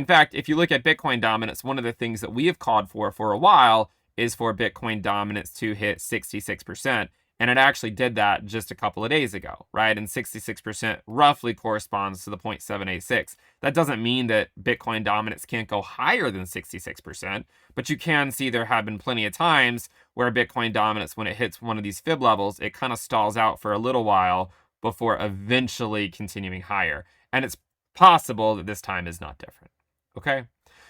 fact, if you look at Bitcoin dominance, one of the things that we have called for a while is for Bitcoin dominance to hit 66%. And it actually did that just a couple of days ago, right? And 66% roughly corresponds to the 0.786. That doesn't mean that Bitcoin dominance can't go higher than 66%, but you can see there have been plenty of times where Bitcoin dominance, when it hits one of these fib levels, it kind of stalls out for a little while before eventually continuing higher. And it's possible that this time is not different, okay?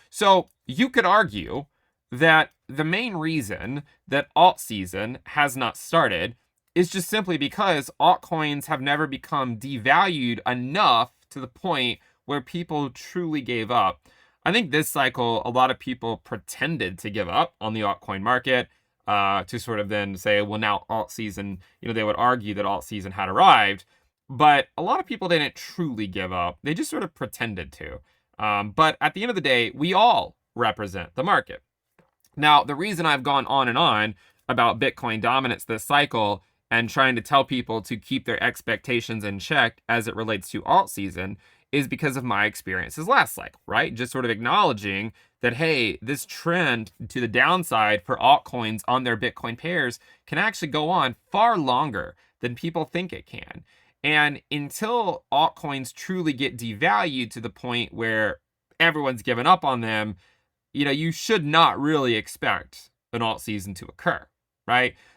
So you could argue that the main reason that Altseason has not started is just simply because altcoins have never become devalued enough to the point where people truly gave up. I think this cycle, a lot of people pretended to give up on the altcoin market to sort of then say, well, now Altseason, they would argue that Altseason had arrived. But a lot of people didn't truly give up. They just sort of pretended to. But at the end of the day, we all represent the market. Now, the reason I've gone on and on about Bitcoin dominance this cycle and trying to tell people to keep their expectations in check as it relates to Altseason is because of my experiences last cycle, right? Just sort of acknowledging that, hey, this trend to the downside for altcoins on their Bitcoin pairs can actually go on far longer than people think it can. And until altcoins truly get devalued to the point where everyone's given up on them, you should not really expect an alt season to occur, right?